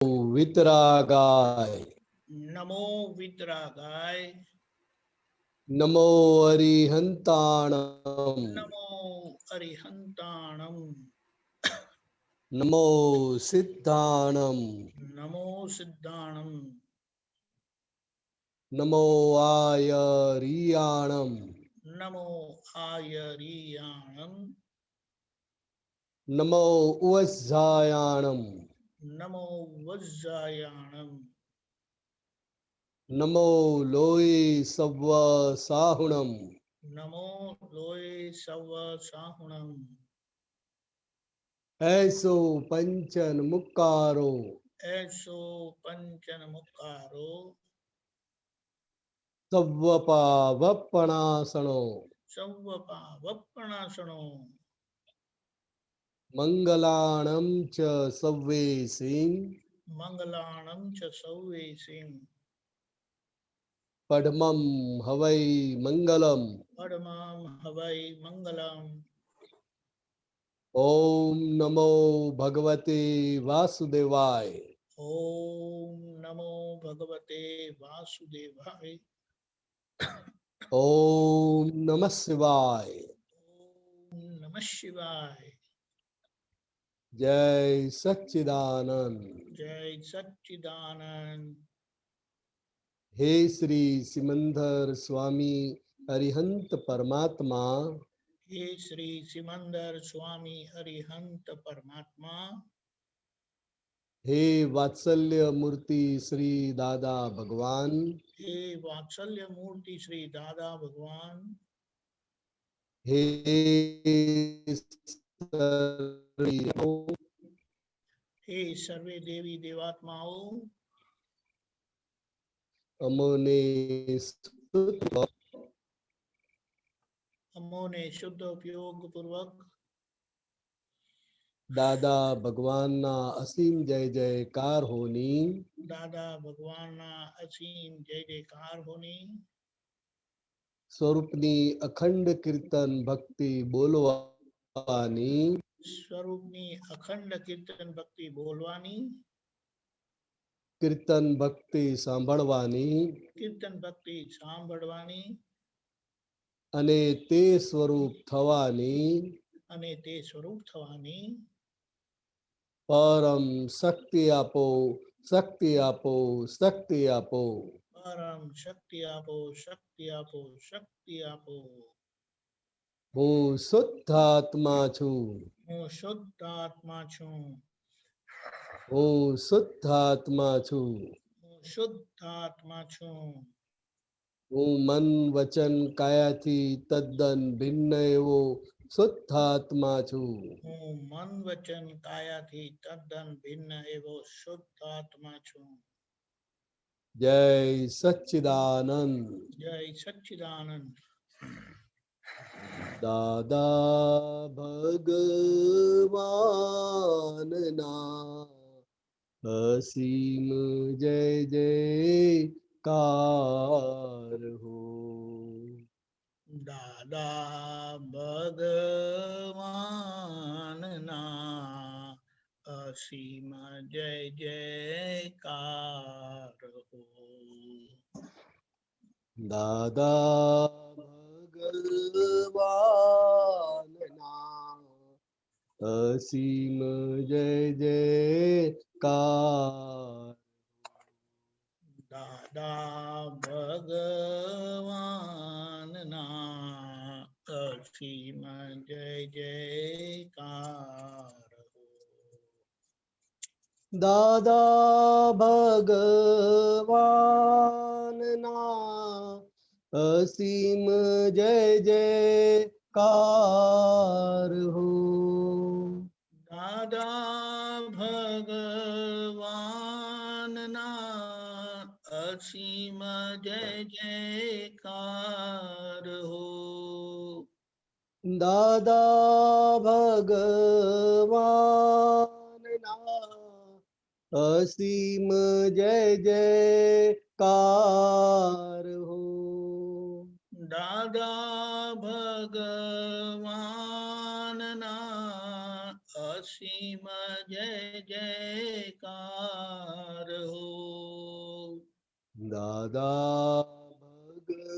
વિતરાગાય, નમો વિતરાગાય, નમો અરિહંતાણમ, નમો અરિહંતાણમ, નમો સિદ્ધાણમ, નમો સિદ્ધાણમ, નમો આયરિયાણમ, નમો આયરિયાણમ, નમો ઉવઝાયાણમ, નમો વજ્જાયાણમ, નમો લોય સવ્વ સાહુણમ, નમો લોય serve સાહુણમ, એસો પંચન મુક્કારો, એસો પંચન મુકારો, સવ્વપા વપણાસણો, સૌવપા વપણાસણો, મંગલાણમ ચ સવ્વે સિંહ, મંગલાણમ ચ સૌવેસીમ, પડમમ હવૈ મંગલમ, પડમમ હવૈ મંગલમ, ઓમ નમો ભગવતે વાસુદેવાય, ઓમ નમો ભગવતે વાસુદેવાય, ઓમ નમઃ શિવાય, ઓમ નમઃ શિવાય, જય સચ્ચિદાનંદ. જય સચ્ચિદાનંદ. હે શ્રી સિમંદર સ્વામી અરિહંત પરમાત્મા, હે શ્રી સિમંદર સ્વામી અરિહંત પરમાત્મા, હે વાત્સલ્ય મૂર્તિ શ્રી દાદા ભગવાન, હે વાત્સલ્ય મૂર્તિ શ્રી દાદા ભગવાન, હે હે સર્વે દેવી દેવાત્માઓ, અમોને અમોને શુદ્ધ ઉપયોગ પૂર્વક દાદા ભગવાનના અસીમ જય જયકાર હોની, દાદા ભગવાનના અસીમ જય જયકાર હોની, સ્વરૂપની અખંડ કીર્તન ભક્તિ બોલવાની, સ્વરૂપની અખંડ કીર્તન ભક્તિ બોલવાની, કીર્તન ભક્તિ સાંભળવાની, કીર્તન ભક્તિ સાંભળવાની, અને તે સ્વરૂપ થવાની, અને તે સ્વરૂપ થવાની, પરમ શક્તિ આપો, શક્તિ આપો, શક્તિ આપો, પરમ શક્તિ આપો, શક્તિ આપો, શક્તિ આપો. હું શુદ્ધ આત્મા છું, હું શુદ્ધ આત્મા છું, હું શુદ્ધ આત્મા છું, હું શુદ્ધ આત્મા છું, હું મન વચન કાયાથી તદ્દન ભિન્ન એવો શુદ્ધ આત્મા છું, હું મન વચન કાયાથી તદ્દન ભિન્ન એવો શુદ્ધ આત્મા છું. જય સચ્ચિદાનંદ. જય સચ્ચિદાનંદ. દાદા ભગવાનના અસીમ જય જયકાર હો. દાદા ભગવાનના અસીમ જય જયકાર હો. દાદા ભગવાનના અસીમ જય જયકાર. દાદા ભગવાનના અસીમ જય જયકાર હો. દાદા ભગવાનના અસીમ જય જયકાર હો. દાદા ભગવાનના અસીમ જય જયકાર હો. દાદા ભગવાનના અસીમ જય જયકાર હો. દાદા ભગવાનના અસીમ જય જયકાર હો. દાદા ભગવાનના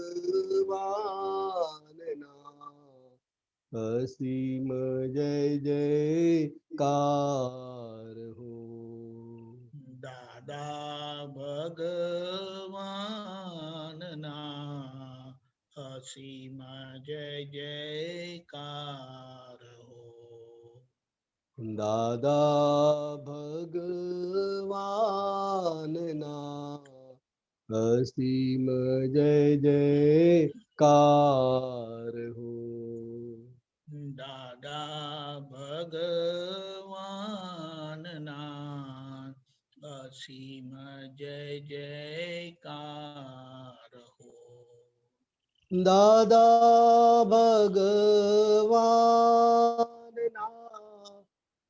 અસીમ જય જયકાર હો. દાદા ભગવાનના અસીમ જય જયકાર હો. દાદા ભગવાનના અસીમ જય જયકાર હો. દાદા ભગવાનના અસીમ જય જયકાર હો. દાદા ભગવાનના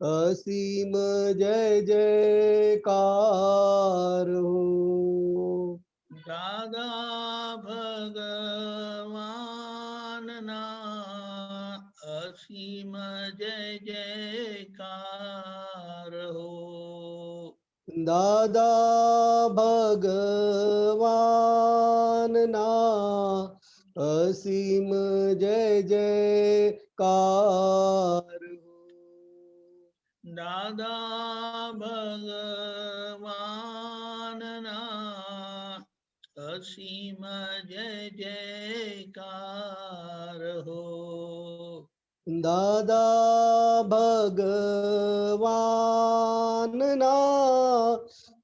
અસીમ જય જયકાર હો. દાદા ભગવાનના અસીમ જય જયકાર હો. દાદા ભગવાનના અસીમ જય જયકાર હો. દાદા ભગવાનના અસીમ જય જયકાર હો. દાદા ભગવાનના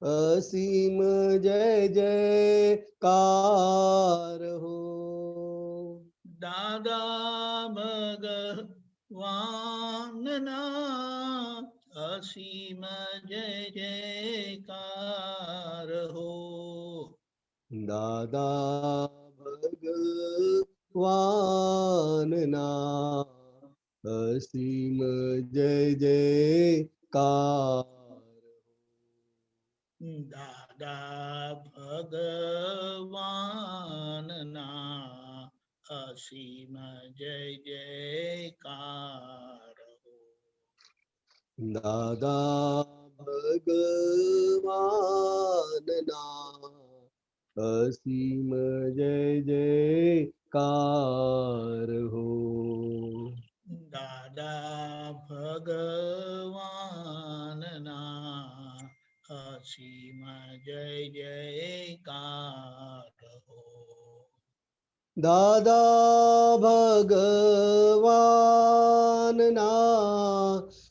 અસીમ જય જયકાર હો. દાદા ભગવાનના અસીમ જય જયકાર હો. દાદા ભગવાનના અસીમ જય જયકાર. દાદા ભગવાનના અસીમ જય જયકાર હો. દાદા ભગવાનના અસીમ જય જયકાર હો. દાદા ભગવાનના અસીમ જય જયકાર હો. દાદા ભગવાનના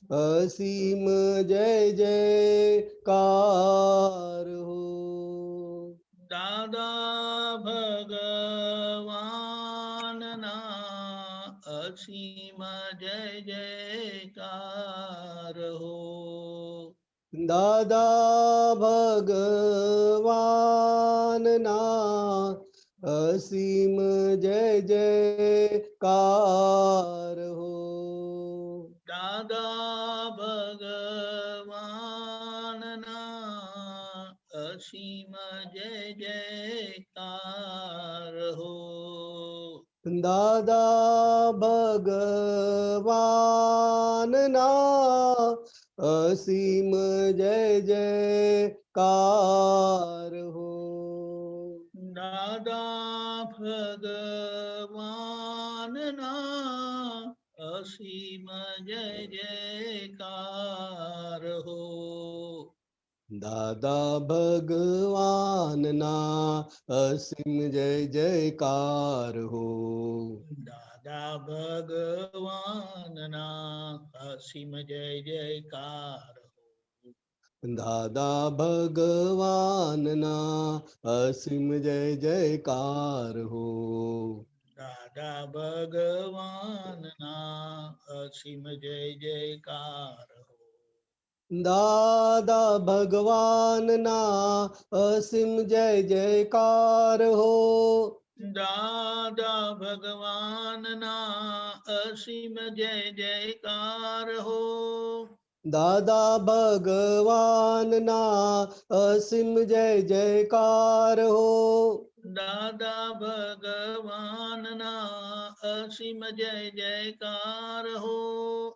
અસીમ જય જયકાર હો. દાદા ભગવાનના અસીમ જય જયકાર હો. દાદા ભગવાનના અસીમ જય જયકાર હો. દાદા ભગવાનના અસીમ જય જયકાર હો. દાદા ભગવાનના અસીમ જય જયકાર હો. દાદા ભગવાનના અસીમ જય જયકાર હો. દાદા ભગવાનના અસીમ જય જયકાર હો. દાદા ભગવાનના અસીમ જય જયકાર હો. દાદા ભગવાનના અસીમ જય જયકાર હો. દાદા ભગવાનના અસીમ જય જયકાર હો. દાદા ભગવાનના અસીમ જય જયકાર હો. દાદા ભગવાનના અસીમ જય જયકાર હો. દાદા ભગવાનના અસીમ જય જયકાર હો. દાદા ભગવાનના અસીમ જય જયકાર હો.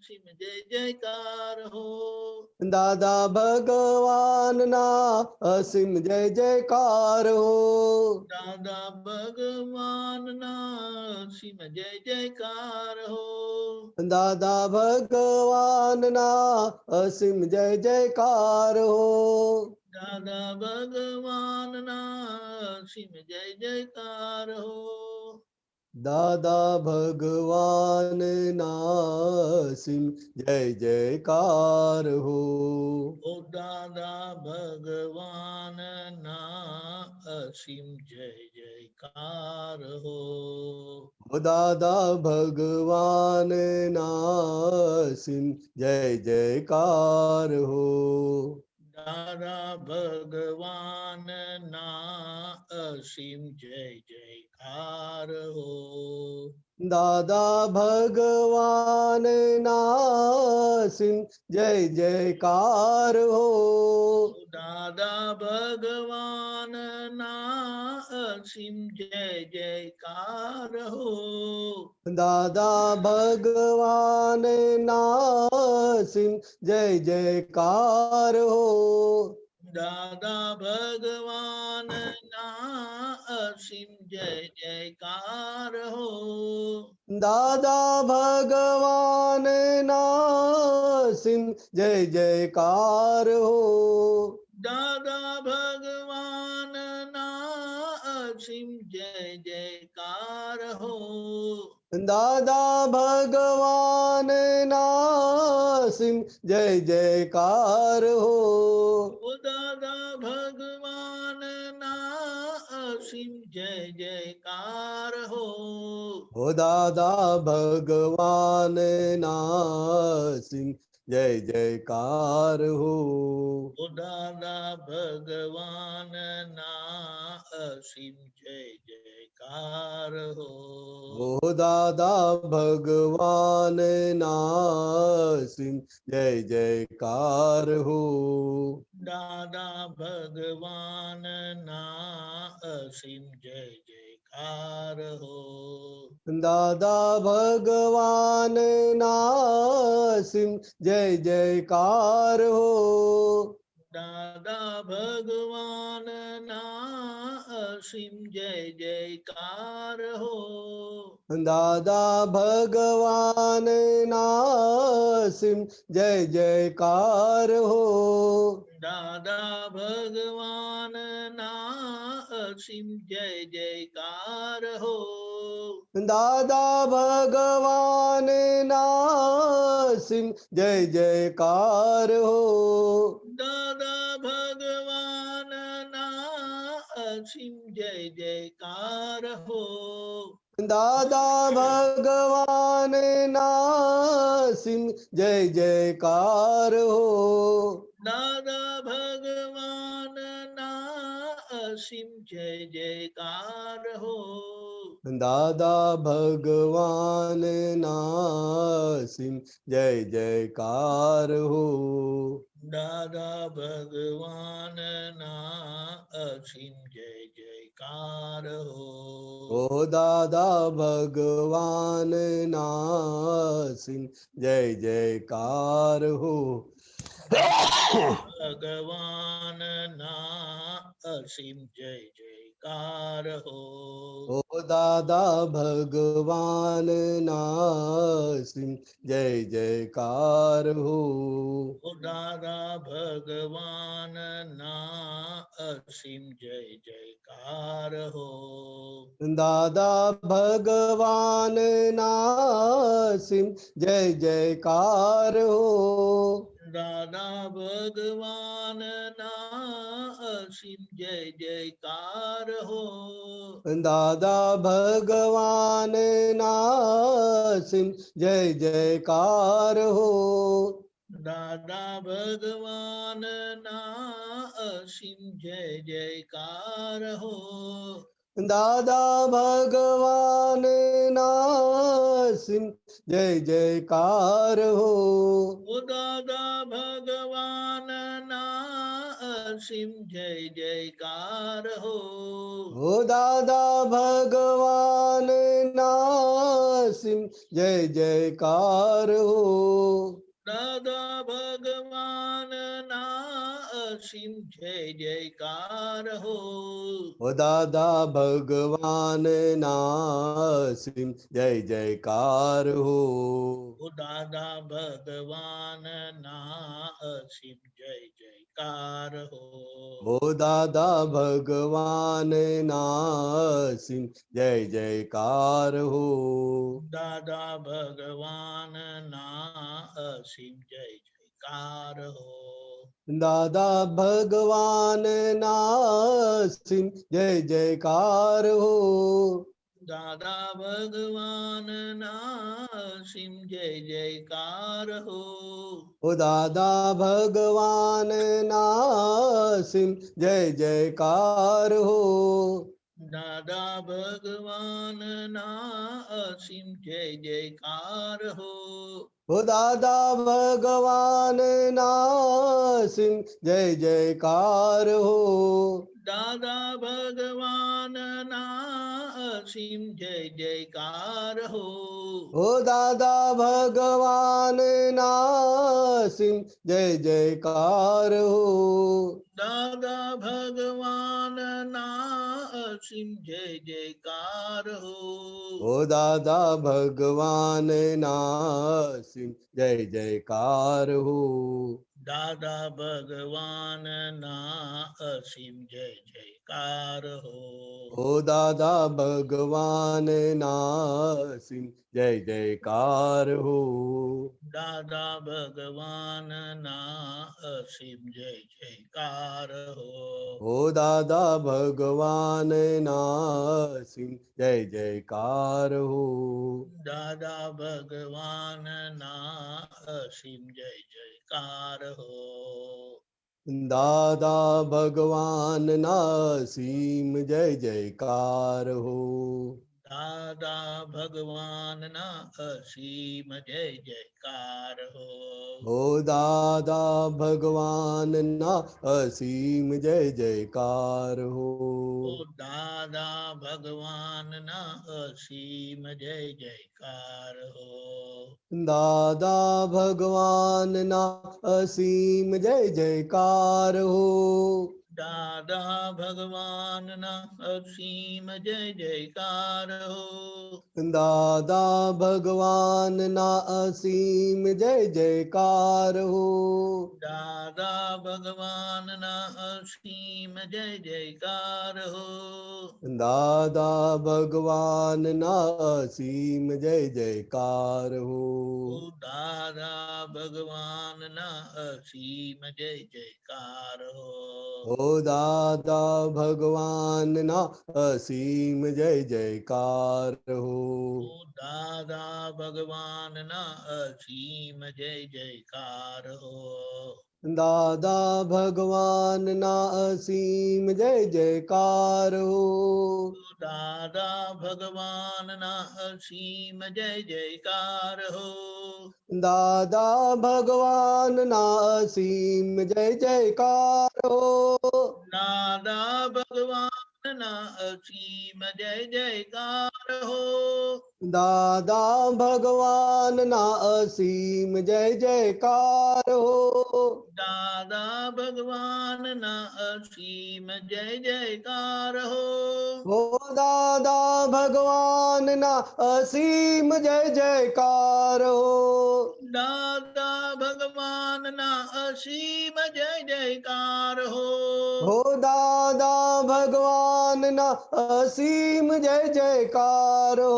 અસીમ જય જયકાર હો. દાદા ભગવાનના અસીમ જય જયકાર હો. દાદા ભગવાનના અસીમ જય જયકાર હો. દાદા ભગવાનના અસીમ જય જયકાર હો. દાદા ભગવાનના અસીમ જય જયકાર હો. દાદા ભગવાનના અસીમ જય જયકાર હો. ઓ દાદા ભગવાનના અસીમ જય જયકાર હો. ઓ દાદા ભગવાનના અસીમ જય જયકાર હો. દાદા ભગવાનના અસીમ જય જયકાર હો. દાદા ભગવાનના અસીમ જય જયકાર હો. દાદા ભગવાનના અસીમ જય જયકાર હો. દાદા ભગવાનના અસીમ જય જયકાર હો. દાદા ભગવાનના અસીમ જય જયકાર હો. દાદા ભગવાનના અસીમ જય જયકાર હો. દાદા ભગવાનના અસીમ જય જયકાર હો. દાદા ભગવાનના અસીમ જય જયકાર હો. ઓ દાદા ભગવાનના અસીમ જય જયકાર હો. હો દાદા ભગવાનના અસીમ જય જયકાર હો. ઓ દાદા ભગવાનના અસીમ જય જયકાર હો. હો દાદા ભગવાનના અસીમ જય જયકાર હો. દાદા ભગવાનના અસીમ જય જયકાર હો. દાદા ભગવાનના અસીમ જય જયકાર હો. દાદા ભગવાનના અસીમ જય જયકાર હો. દાદા ભગવાનના અસીમ જય જયકાર હો. દાદા ભગવાનના અસીમ જય જયકાર હો. દાદા ભગવાનના અસીમ જય જયકાર હો. દાદા ભગવાનના અસીમ જય જયકાર હો. દાદા ભગવાનના અસીમ જય જયકાર હો. દાદા ભગવાનના અસીમ જય જયકાર હો. દાદા ભગવાનના અસીમ જય જયકાર હો. દાદા ભગવાનના અસીમ જય જયકાર હો. ઓ દાદા ભગવાનના અસીમ જય જયકાર હો. ભગવાનના અસીમ જય જયકાર હો. ઓ દાદા ભગવાનના અસીમ જય જયકાર હો. ઓ દાદા ભગવાનના અસીમ જય જયકાર હો. દાદા ભગવાનના અસીમ જય જયકાર હો. દાદા ભગવાનના અસીમ જય જયકાર હો. દાદા ભગવાનના અસીમ જય જયકાર હો. દાદા ભગવાનના અસીમ જય જયકાર હો. દાદા ભગવાનના અસીમ જય જયકાર હો. ઓ દાદા ભગવાનના અસીમ જય જયકાર હો. હો દાદા ભગવાન નાસિમ જય જયકાર હો. દાદા ભગવાન ના અસીમ જય જયકાર હો. હો દાદા ભગવાન નાસિમ જય જયકાર હો. ઓ દાદા ભગવાન ના અસીમ જય જયકાર હો. હો દાદા ભગવાન નાસિમ જય જયકાર હો. દાદા ભગવાન ના અસીમ જય જયકાર હો. દાદા ભગવાન નાસિમ જય જયકાર હો. દાદા ભગવાન ના અસીમ જય જયકાર હો. ઓ દાદા ભગવાન નાસિમ જય જયકાર હો. દાદા ભગવાન ના અસીમ જય જયકાર હો. ઓ દાદા ભગવાન નાસિમ જય જયકાર હો. દાદા ભગવાન ના અસીમ જય જયકાર હો. ઓ દાદા ભગવાન નાસિમ જય જયકાર હો. દાદા ભગવાન ના અસીમ જય જયકાર હો. ઓ દાદા ભગવાન નાસિમ જય જયકાર હો. દાદા ભગવાન ના અસીમ જય જયકાર હો. ઓ દાદા ભગવાન નાસિમ જય જયકાર હો. દાદા ભગવાન ના અસીમ જય જયકાર હો. ઓ દાદા ભગવાન નાસિમ જય જયકાર હો. દાદા ભગવાન ના અસીમ જય જયકાર હો. દાદા ભગવાન નાસિમ જય જયકાર હો. દાદા ભગવાન ના અસીમ જય જયકાર હો. ઓ દાદા ભગવાન ના અસીમ જય જયકાર હો. ઓ દાદા ભગવાન ના અસીમ જય જયકાર હો. દાદા ભગવાન ના અસીમ જય જયકાર હો. દાદા ભગવાન ના અસીમ જય જયકાર હો. દાદા ભગવાન ના અસીમ જય જયકાર હો. દાદા ભગવાન ના અસીમ જય જયકાર હો. દાદા ભગવાન ના અસીમ જય જયકાર હો. ઓ દાદા ભગવાન ના અસીમ જય જયકાર હો. ઓ દાદા ભગવાન ના અસીમ જય જયકાર હો. ઓ દાદા ભગવાન ના અસીમ જય જયકાર હો. દાદા ભગવાન ના અસીમ જય જયકાર હો. દાદા ભગવાન ના અસીમ જય જયકાર હો. દાદા ભગવાન ના અસીમ જય જયકાર હો. દાદા ભગવાન ના અસીમ જય જયકાર હો. દાદા ભગવાન ના અસીમ જય જયકાર હો. દાદા ભગવાન ના અસીમ જય જયકાર હો. હો દાદા ભગવાન ના અસીમ જય જયકાર હો. દાદા ભગવાન ના અસીમ જય જયકાર હો. હો દાદા ભગવાન ના અસીમ જય જયકાર હો.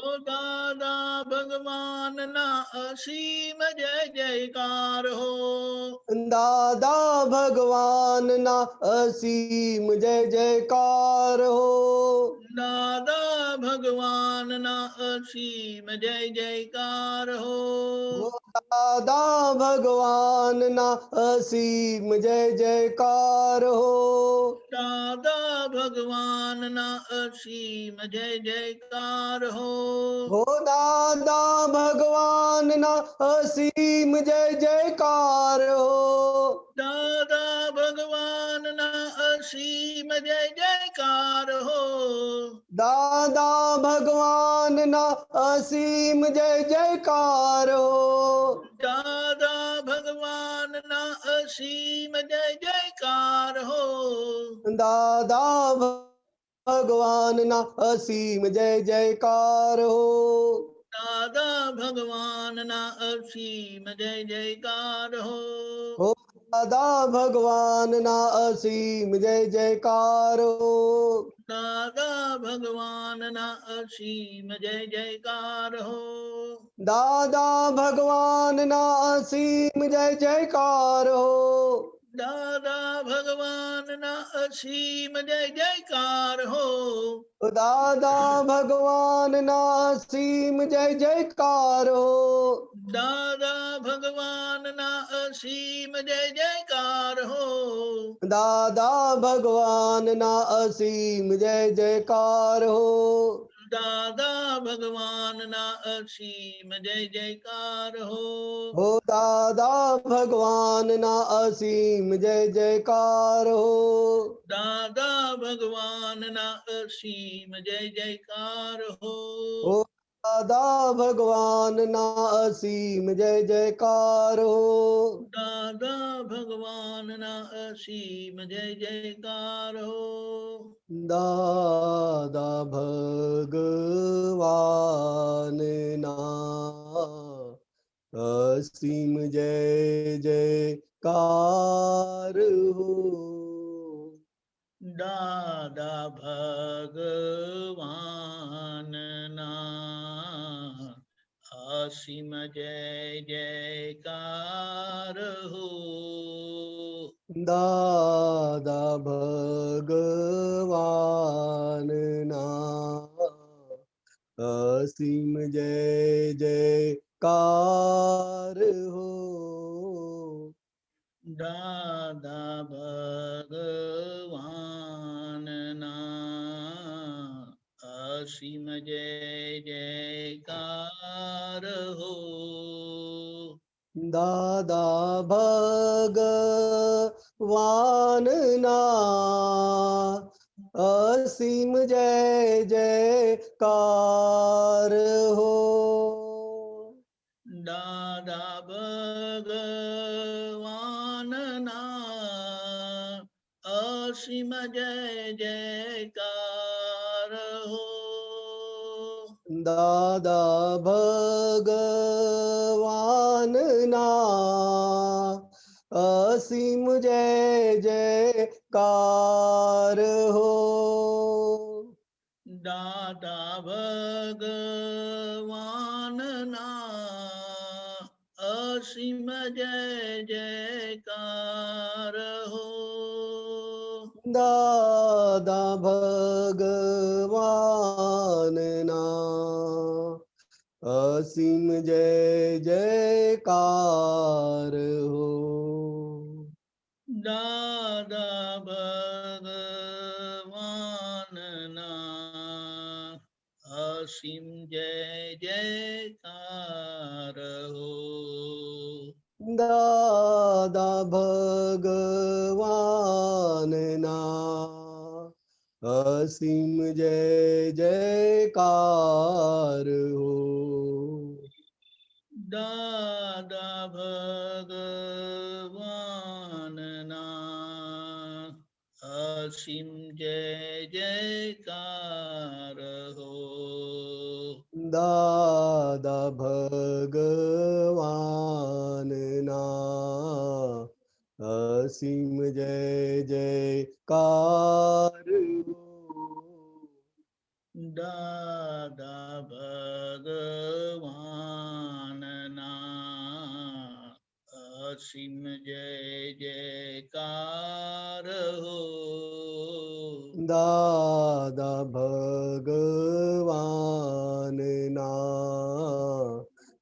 ઓ દાદા ભગવાન ના અસીમ જય જયકાર હો. દાદા ભગવાન ના અસીમ જય જયકાર હો. દાદા ભગવાન ના અસીમ જય જયકાર હો. હો દાદા ભગવાનના અસીમ જય જયકાર હો. દાદા ભગવાનના અસીમ જય જયકાર હો. હો દાદા ભગવાનના અસીમ જય જયકાર હો. દાદા ભગવાનના અસીમ જય જયકાર હો. દાદા ભગવાનના અસીમ જય જયકાર હો. દાદા ભગવાનના અસીમ જય જયકાર હો. દાદા ભગવાનના અસીમ જય જયકાર હો. દાદા ભગવાનના અસીમ જય જયકાર હો. હો દાદા ભગવાનના અસીમ જય જયકાર હો. દાદા ભગવાનના અસીમ જય જયકાર હો. દાદા ભગવાનના અસીમ જય જયકાર હો. દાદા ભગવાનના અસીમ જય જયકાર હો. દાદા ભગવાનના અસીમ જય જયકાર હો. દાદા ભગવાનના અસીમ જય જયકાર હો. દાદા ભગવાનના અસીમ જય જયકાર હો. દાદા ભગવાનના અસીમ જય જયકાર હો. હો દાદા ભગવાનના અસીમ જય જયકાર હો. દાદા ભગવાનના અસીમ જય જયકાર હો. હો દાદા ભગવાનના અસીમ જય જયકાર હો. દાદા ભગવાનના અસીમ જય જયકાર હો. દાદા ભગવાનના અસીમ જય જયકાર હો. દાદા ભગવાનના અસીમ જય જયકાર હો. દાદા ભગવાનના અસીમ જય જયકાર હો. દાદા ભગવાનના અસીમ જય જયકાર હો. દાદા ભગવાનના અસીમ જય જયકાર હો. દાદા ભગવાનના અસીમ જય જયકાર હો. દાદા ભગવાનના અસીમ જય જયકાર હો. દાદા ભગવાનના અસીમ જય જયકાર હો. દાદા ભગવાનના અસીમ જય જયકાર હો. દાદા ભગવાનના અસીમ જય જયકાર હો. દાદા ભગવાનના અસીમ જય જયકાર હો. દાદા ભગવાનના અસીમ જય જયકાર હો. દાદા ભગવાનના અસીમ જય જયકાર હો. દાદા ભગવાનના અસીમ જય જયકાર હો. દાદા ભગવાનના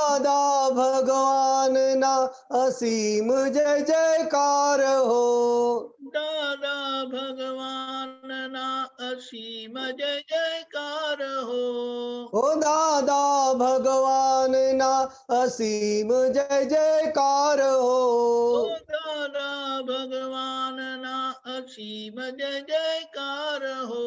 દાદા ભગવાનના અસીમ જય જયકાર હો. દાદા ભગવાનના અસીમ જય જયકાર હો. ઓ દાદા ભગવાનના અસીમ જય જયકાર ઓ હો. દાદા ભગવાનના અસીમ જય જયકાર હો.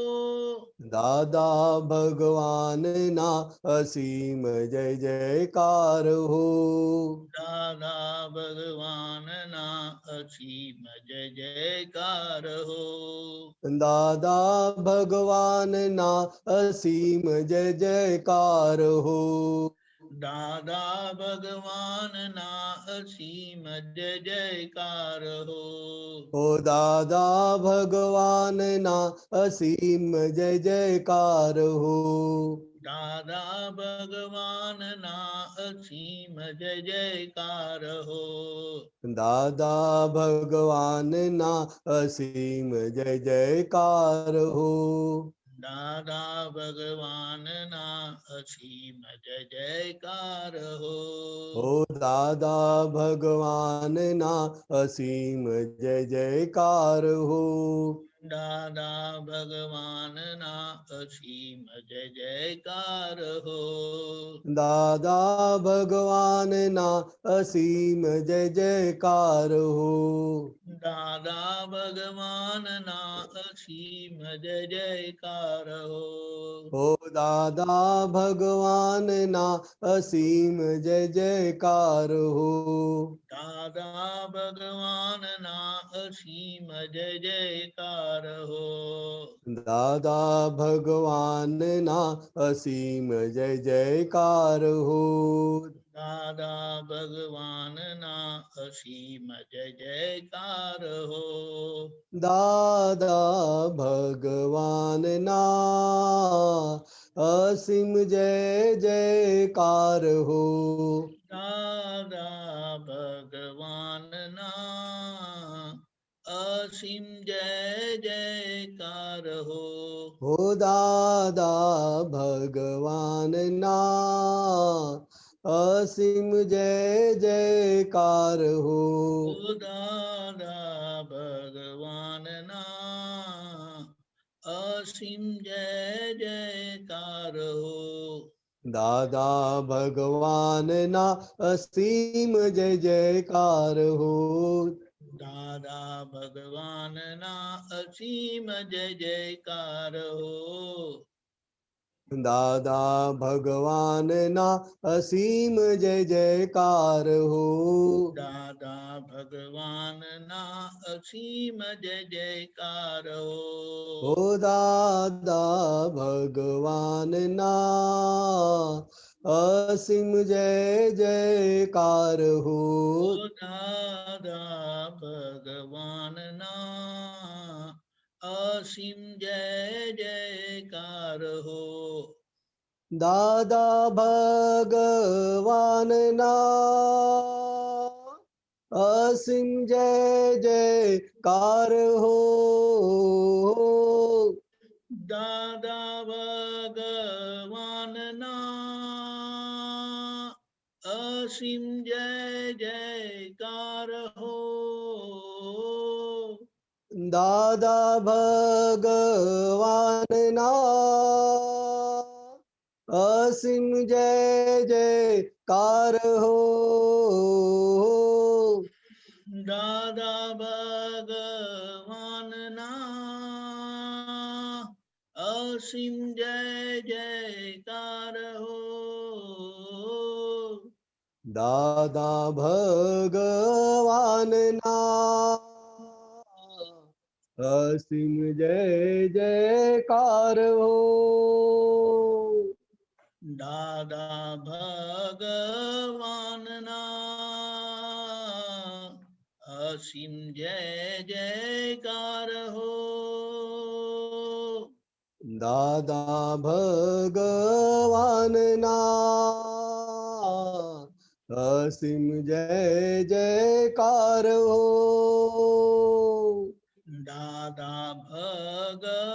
દાદા ભગવાનના અસીમ જય જયકાર હો. દાદા ભગવાનના અસીમ જય જયકાર હો. દાદા ભગવાનના અસીમ જય જયકાર હો. દાદા ભગવાનના અસીમ જય જયકાર હો. ઓ દાદા ભગવાનના અસીમ જય જયકાર હો. દાદા ભગવાનના અસીમ જય જયકાર હો. દાદા ભગવાનના અસીમ જય જયકાર હો. દાદા ભગવાનના અસીમ જય જયકાર હો. ઓ દાદા ભગવાનના અસીમ જય જયકાર હો. દાદા ભગવાનના અસીમ જય જયકાર હો. દાદા ભગવાનના અસીમ જય જયકાર હો. દાદા ભગવાનના અસીમ જય જયકાર હો. ઓ દાદા ભગવાનના અસીમ જય જયકાર હો. દાદા ભગવાનના અસીમ જય જયકાર હો. દાદા ભગવાનના અસીમ જય જયકાર હો. દાદા ભગવાનના અસીમ જય જયકાર હો. દાદા ભગવાનના અસીમ જય જયકાર હો. દાદા ભગવાનના અસીમ જય જયકાર હો. હો દાદા ભગવાનના અસીમ જય જયકાર હો. ઓ દાદા ભગવાનના અસીમ જય જયકાર હો. દાદા ભગવાનના અસીમ જય જયકાર હો. દાદા ભગવાનના અસીમ જય જયકાર હો. દાદા ભગવાનના અસીમ જય જયકાર હો. દાદા ભગવાનના અસીમ જય જયકાર હો. ઓ દાદા ભગવાનના અસીમ જય જયકાર હો. ઓ દાદા ભગવાનના અસીમ જય જયકાર હો. દાદા ભગવાનના અસીમ જય જયકાર હો. દાદા ભગવાનના અસીમ જય જયકાર હો. દાદા ભગવાનના અસીમ જય જયકાર હો. દાદા ભગવાનના અસીમ જય જયકાર હો. દાદા ભગવાનના અસીમ જય જયકાર હો. દાદા ભગવાનના અસીમ જય જયકાર હો. દાદા ભગવાનના અસીમ જય જયકાર હો. દાદા ભગવાનના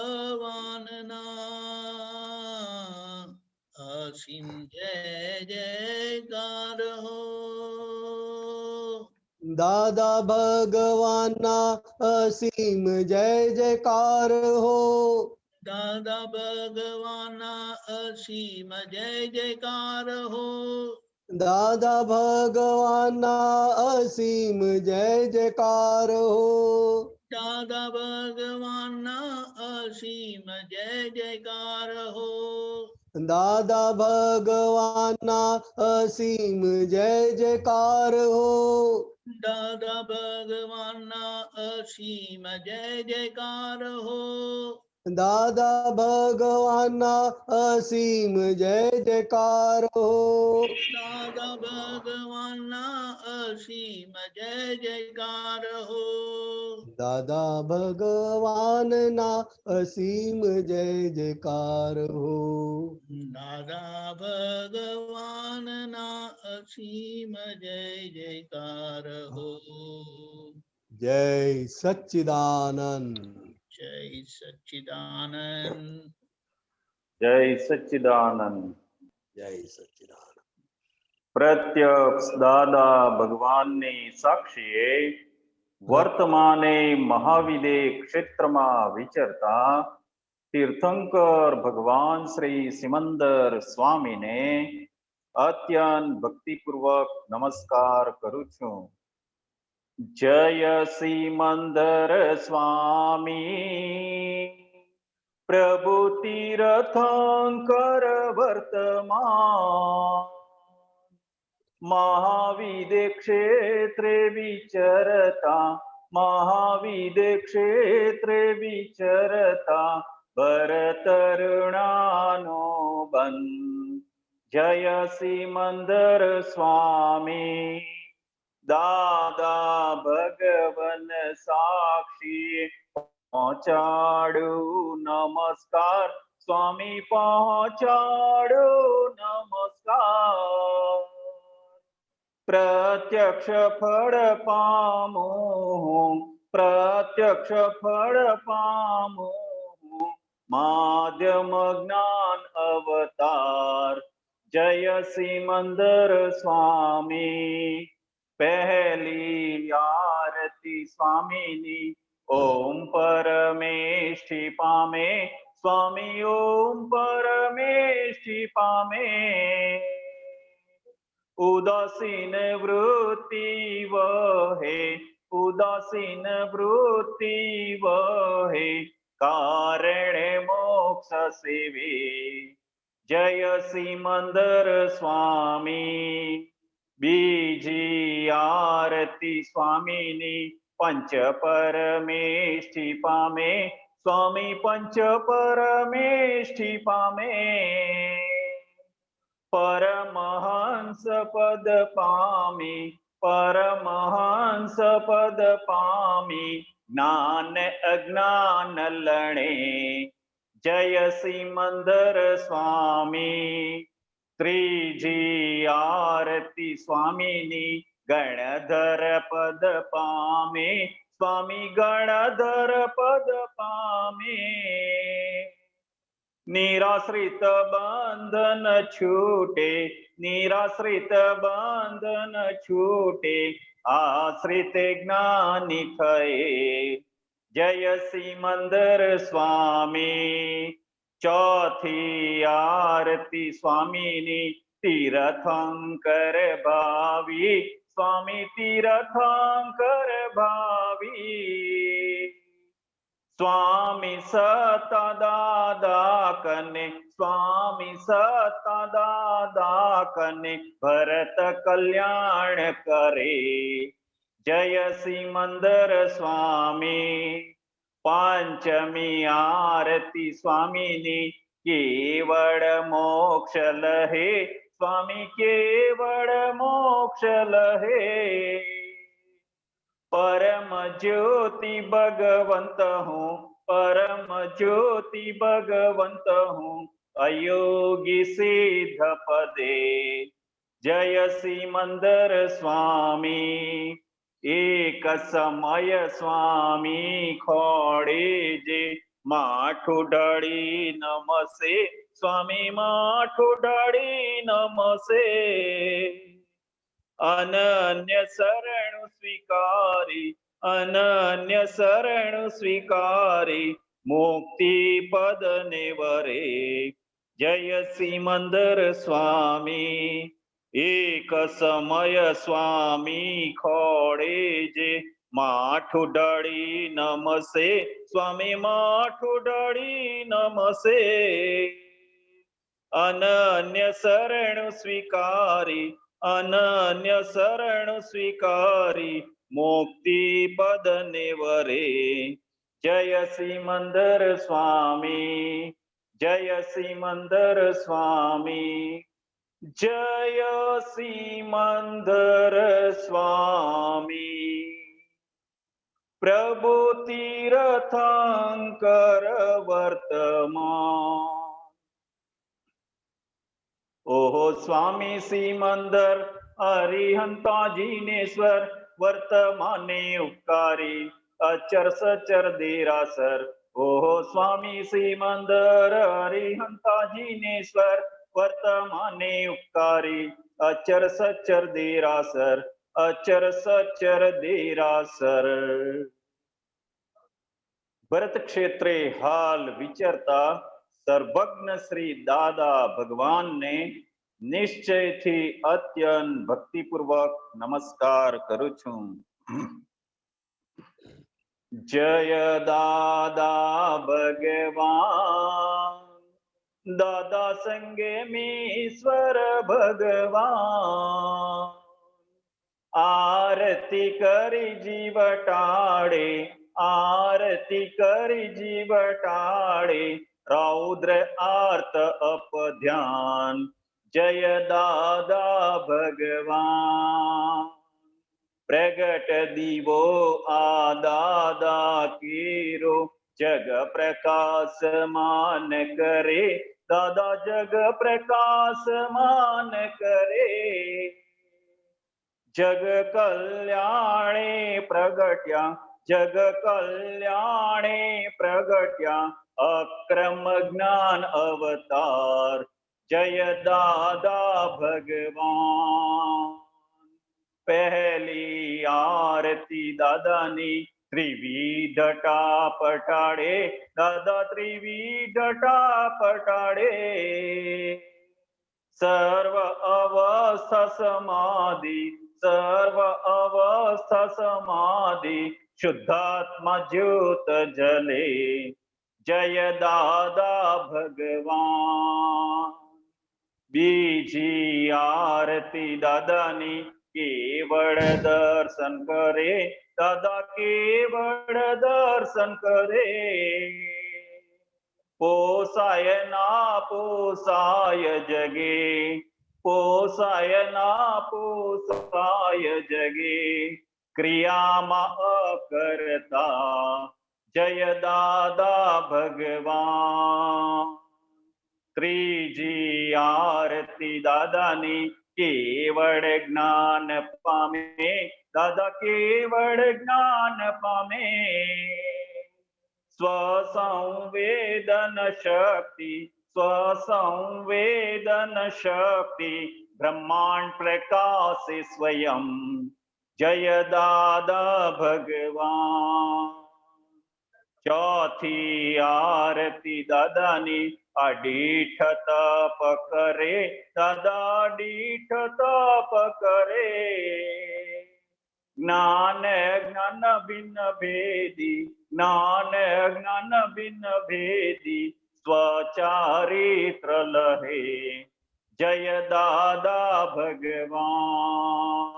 અસીમ જય જયકાર હો. દાદા ભગવાનના અસીમ જય જયકાર હો. દાદા ભગવાનના અસીમ જય જયકાર હો. દાદા ભગવાનના અસીમ જય જયકાર હો. દાદા ભગવાનના અસીમ જય જયકાર હો. દાદા ભગવાનના અસીમ જય જયકાર હો. દાદા ભગવાનના અસીમ જય જયકાર હો. દાદા ભગવાનના અસીમ જય જયકાર હો. દાદા ભગવાનના અસીમ જય જયકાર હો. દાદા ભગવાનના અસીમ જય જયકાર હો. દાદા ભગવાનના અસીમ જય જયકાર હો. જય સચ્ચિદાનંદ. જય સચ્ચિદાનંદ. જય સચ્ચિદાનંદ. જય સચ્ચિદાનંદ. પ્રત્યક્ષ દાદા ભગવાનની સાક્ષીએ વર્તમાને મહાવિદે ક્ષેત્રમાં વિચરતા તીર્થંકર ભગવાન શ્રી સિમંદર સ્વામીને અત્યંત ભક્તિપૂર્વક નમસ્કાર કરું છું. જય સિમંદર સ્વામી પ્રભુ તીર્થંકર વર્તમાન મહાવિદે ક્ષેત્રે વિચરતા મહાવિદે ક્ષેત્રે વિચરતા ભરતરુણાનો બંધ. જય સિમંદર સ્વામી દાદા ભગવન સાક્ષી પહોંચાડું નમસ્કાર સ્વામી પહોંચાડું નમસ્કાર. પ્રત્યક્ષ ફળ પામું પ્રત્યક્ષ ફળ પામું માધ્યમ જ્ઞાન અવતાર. જય સિમંદર સ્વામી પહેલી આરતી સ્વામીની ઓમ પરમેષ્ઠી પામે સ્વામી ઓમ પરમેષ્ઠી પામે. ઉદાસીન વૃત્તિ વહે ઉદાસીન વૃત્તિ વહે કારણે મોક્ષ સેવે. જય સિમંદર સ્વામી બીજી આરતી સ્વામીની પંચ પરમેષ્ઠી પામે સ્વામી પંચ પરમેષ્ઠી પામે. પરમહંસ પદ પામી પરમહંસ પદ પામી જ્ઞાન અજ્ઞાન લણે. જય સિમંદર સ્વામી ત્રીજી આરતી સ્વામીની ગણધર પદ પામે સ્વામી ગણધર પદ પામે. નિરાશ્રિત બંધન છૂટે નિરાશ્રિત બંધન છૂટે આશ્રિત જ્ઞાની થયે. જય સિમંદર સ્વામી ચોથી આરતી સ્વામીની તીર્થંકર ભાવી સ્વામી તીર્થંકર ભાવી. સ્વામી સતા દાદા કને સ્વામી સતા દાદા કને ભરત કલ્યાણ કરે. જય સિમંદર સ્વામી પાંચમી આરતી સ્વામીની કેવળ મોક્ષ લહે સ્વામી કેવળ મોક્ષ લહે. परम ज्योति भगवंत हूँ परम ज्योति भगवंत हूँ अयोगी सिद्ध पदे. जय सिमंदर स्वामी एक समय स्वामी खोड़े जे माठू ढड़ी नमसे સ્વામી માથું ઢાળી નમસે. અનન્ય શરણુ સ્વીકારી, અનન્ય શરણુ સ્વીકારી, મુક્તિ પદ ને વરે. જય સિમંદર સ્વામી, એક સમય સ્વામી ખોડે જે, માથું ઢાળી નમસે. સ્વામી માથું ઢાળી નમસે. અનન્ય શરણુ સ્વીકારી, અનન્ય શરણુ સ્વીકારી, મુક્તિ પદ ને વરે. જય સિમંદર સ્વામી, જય સિમંદર સ્વામી, જય સિમંદર સ્વામી. પ્રભુ તીર્થંકર વર્તમાન. ઓહો સ્વામી સિમંદર હરિહંતાજીનેશ્વર, વર્તમાને ઉપકારી, અચર સચર દેરાસર. ઓહો સ્વામી સિમંદર હરિહંતાજીનેશ્વર, વર્તમાને ઉપકારી, અચર સચર દેરાસર, અચર સચર દેરાસર. ભરત ક્ષેત્રે હાલ વિચરતા સર્વજ્ઞ શ્રી દાદા ભગવાનને નિશ્ચયથી અત્યંત ભક્તિપૂર્વક નમસ્કાર કરું છું. જય દાદા ભગવાન, દાદા સંગે મીશ્વર ભગવાન. આરતી કરી જીવ ટાળે, આરતી કરી જીવ ટાળે, રૌદ્ર આર્ત અપધ્યાન. જય દાદા ભગવાન. પ્રગટ દીવો આ દાદા કેરો, જગ પ્રકાશમાન કરે. દાદા જગ પ્રકાશમાન કરે. જગ કલ્યાણે પ્રગટ્યા, જગ કલ્યાણે પ્રગટ્યા, અક્રમ જ્ઞાન અવતાર. જય દાદા ભગવાન. પહેલી આરતી દાદાની ત્રિવિધ ટાપ ટાળે, દાદા ત્રિવિધ ટાપ ટાળે. સર્વ અવસ્થા સમાધિ, સર્વ અવસ્થા સમાધિ, શુદ્ધાત્મા જ્યોત જલે. જય દાદા ભગવાન. બીજી આરતી દાદાની કેવળ દર્શન કરે, દાદા કેવળ દર્શન કરે. પોસાય ના પોસાય જગે, પોસાય ના પોસાય જગે, ક્રિયામાં અકર્તા. જય દાદા ભગવાન. ત્રીજી આરતી દાદાની કેવળ જ્ઞાન પામે, દાદા કેવળ જ્ઞાન પામે. સ્વસંવેદન શક્તિ, સ્વસંવેદન શક્તિ, બ્રહ્માંડ પ્રકાશે સ્વયં. જય દાદા ભગવાન. ચોથી આરતી દાદાની અડીઠ તપ કરે, દાદા દીઠ તપ કરે. જ્ઞાન જ્ઞાન ભિન્ન ભેદી, જ્ઞાન જ્ઞાન ભિન્ન ભેદી, સ્વચારિત્ર લહે. જય દાદા ભગવાન.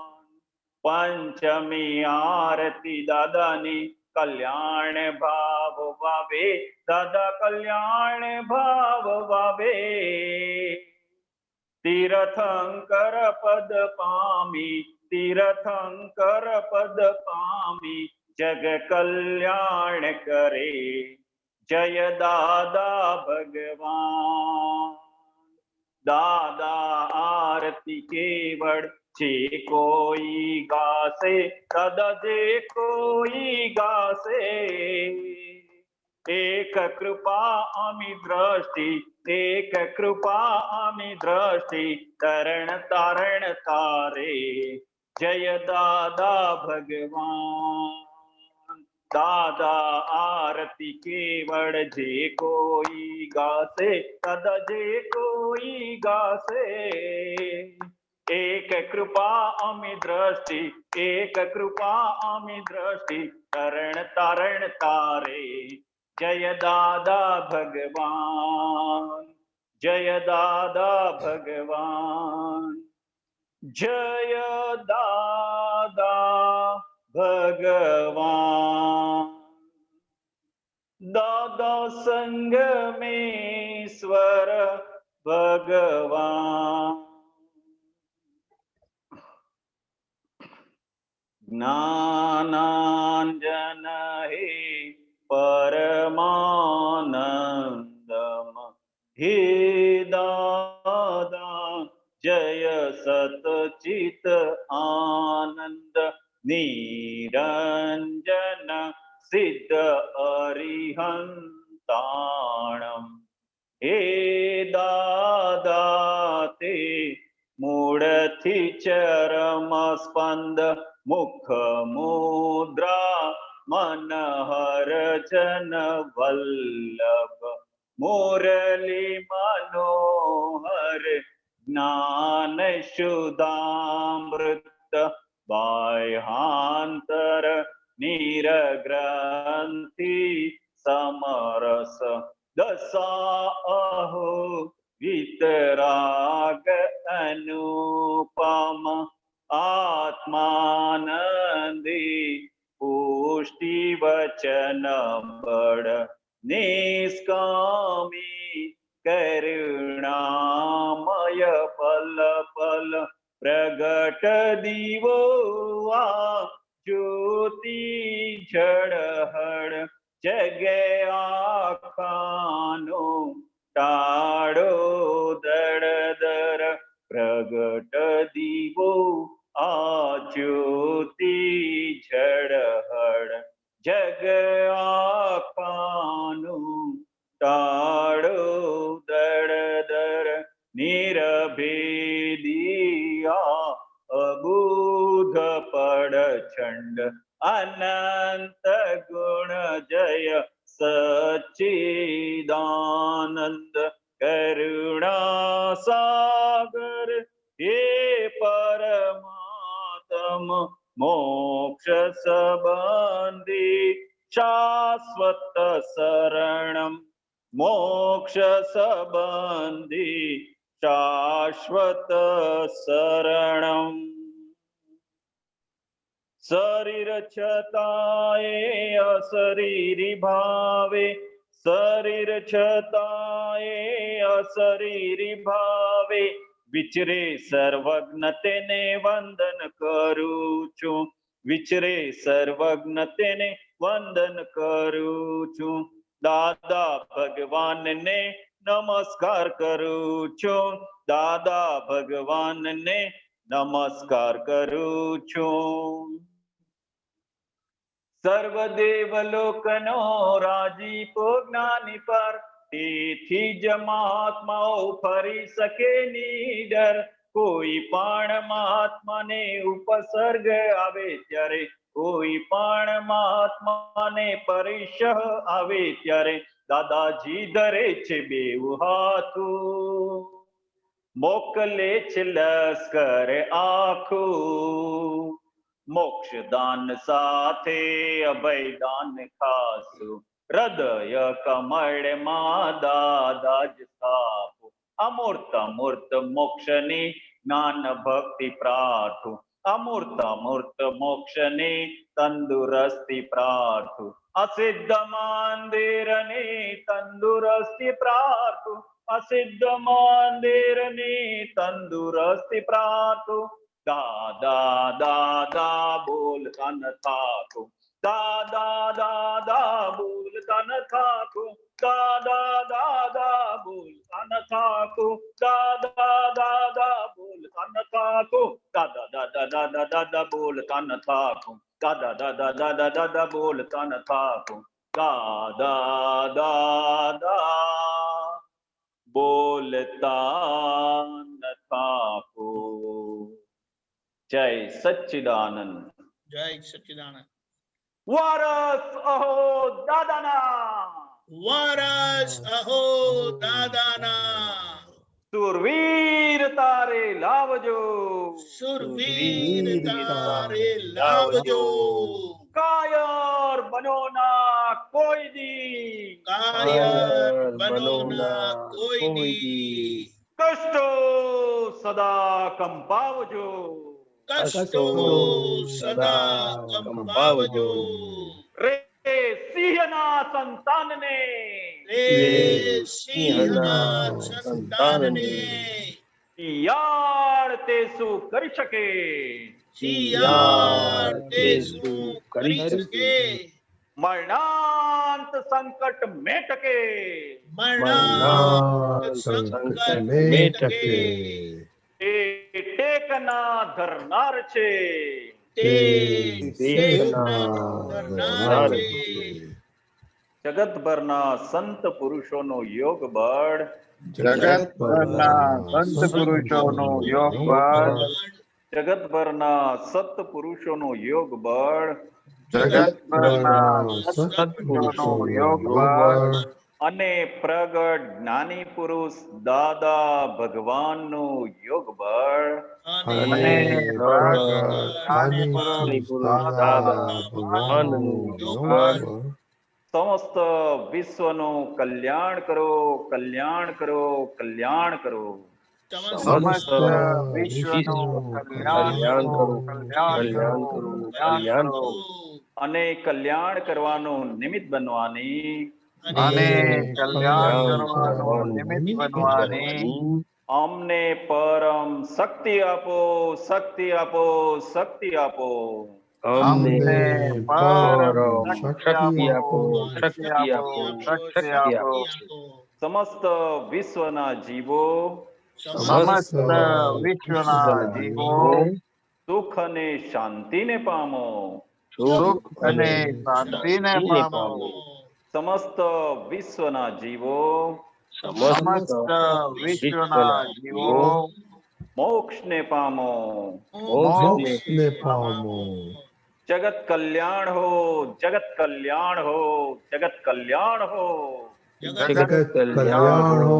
પંચમી આરતી દાદાની કલ્યાણ ભાવ વાવે, દાદા કલ્યાણ ભાવ વાવે. તીર્થંકર પદ પામી, તીર્થંકર પદ પામી, જગ કલ્યાણ કરે. જય દાદા ભગવાન. દાદા આરતી કેવળ જે કોઈ ગાશે, દાદા જે કોઈ ગાશે. એક एक कृपा आमी दृष्टि, एक कृपा आमी दृष्टि, तरण तारण तारे। जय दादा भगवान, दादा आरती केवड़ जे कोई गासे, दादा जे कोई गासे। एक कृपा आमी दृष्टि, एक कृपा आमी दृष्टि, तरण तारण तारे। जय दादा भगवान, जय दादा भगवान, जय दादा भगवान। दादा संग में स्वर भगवान, ज्ञानांजन हे परमानंदम, हे दादा जय सतचित आनंद, निरंजन सिद्ध अरिहंताणम। हे दादा ते मूळथी चरम स्पंद, मुख मुद्रा मनहर जन वल्लभ, मुरली मनोहर ज्ञान शुद्धामृत, बाह्यांतर निरग्रंथि समरस, दशा अहो वितराग अनुपम, आत्मानंदी पुष्टि वचन बड़, निष्कामी करुणामय पल पल, प्रगट दीवो आ ज्योति झड़हड़, जगे आखानो टाड़ो दड़ दर, प्रगट दीवो आ ज्योति झड़हड़, जग आखानो टाड़ो दड़ दर, निरभेदिया अबूध पड़ छंड, अनंत गुण जय सच्चिदानंद, करुणा सागर हे परमात्म, मोक्ष संबंधी शाश्वत शरणम, मोक्ष संबंधी शाश्वत शरणम। शरीर छताए अशरीरी भावे, शरीर छताए अशरीरी भावे, विचरे सर्वज्ञ तेने वंदन करूं छुं, विचरे सर्वज्ञ तेने वंदन करूं छुं। दादा भगवान ने नमस्कार करूं छुं, दादा भगवान ने नमस्कार करूं छुं। सर्वदेव लोकनो राजीपो ज्ञानी पर, તેથી જ મહાત્માઓ ફરી શકે નીડર, કોઈ પણ મહાત્માને ઉપસર્ગ આવે ત્યારે, કોઈ પણ મહાત્માને પરિશહ આવે ત્યારે, દાદાજી ધરે છે બેઉ હાથું, મોકલે છે લશ્કર આખું, મોક્ષદાન સાથે અભયદાન ખાસું, હૃદય કમળમાં દાદા જ સ્થાપો, અમૂર્ત અમૂર્ત મોક્ષની જ્ઞાન ભક્તિ પ્રાર્થું, અમૂર્ત અમૂર્ત મોક્ષની તંદુરસ્તી પ્રાર્થું, અસિદ્ધ મંદિરની તંદુરસ્તી પ્રાર્થું, અસિદ્ધ મંદિરની તંદુરસ્તી પ્રાર્થું, દાદા દાદા બોલતા ન થાકું, દાદા દાદા બોલતા ન થાકું, દાદા દાદા બોલતા ન થાકું, દાદા દાદા બોલતા ન થાકું, દાદા દાદા દાદા દાદા બોલતા ન થાકું, દાદા દાદા દાદા દાદા બોલતા ન થાકું, દાદા દાદા બોલતા નથાકો. જય સચ્ચિદાનંદ. જય સચ્ચિદાનંદ. વારસ અહો દાદાના, વારસ અહો દાદાના, સુરવીર તારે લાવજો, સુરવીર તારે લાવજો, કાયર બનો ના કોઈ દી, કાયર બનો ના કોઈ દી, કષ્ટો સદા કંપાવજો, કષ્ટો સદા કંપાવજો, રે સિંહના સંતાનને, રે સિંહના સંતાનને, શિયાળ તે શું કરી શકે, શિયાળ તે શું કરી શકે, મરણાંત સંકટ મેટકે, મરણાંત સંકટ મેટકે, એ ટેકના ધરનાર છે, તે ટેકના ધરનાર છે. જગતભરના સંત પુરુષોનો યોગ બળ, જગતભરના સંત પુરુષોનો યોગ બળ, જગતભરના સત પુરુષોનો યોગ બળ, જગતભરના સત્પુરુષોનો યોગ બળ, અને પ્રગટ જ્ઞાની પુરુષ દાદા ભગવાનનો યોગ બળ, અને જ્ઞાની પુરુષ દાદા ભગવાનનું યોગ બળ, સમસ્ત વિશ્વનું કલ્યાણ કરો, કલ્યાણ કરો, કલ્યાણ કરો. સમસ્ત વિશ્વનું કલ્યાણ કરો, કલ્યાણ કરો, કલ્યાણ કરો, અને કલ્યાણ કરવાનું નિમિત્ત બનવાની, અને કલ્યાણ કરવાનું નિમિત્ત બનવાની અમને પરમ શક્તિ આપો, શક્તિ આપો, શક્તિ આપો. અમને પરમ શક્તિ આપો, શક્તિ આપો, શક્તિ આપો. સમસ્ત વિશ્વના જીવો સમસ્ત વિશ્વના જીવો સુખ અને શાંતિને પામો, સુખ અને શાંતિને પામો. સમસ્ત વિશ્વના જીવો સમસ્ત વિશ્વના જીવો મોક્ષને પામો, મોક્ષને પામો. જગત કલ્યાણ હો, જગત કલ્યાણ હો, જગત કલ્યાણ હો. જગત કલ્યાણ હો,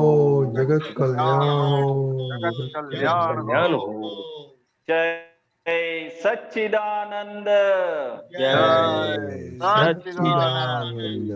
જગત કલ્યાણ હો, જગત કલ્યાણ હો. જય સચ્ચિદાનંદ. જય સચ્ચિદાનંદ.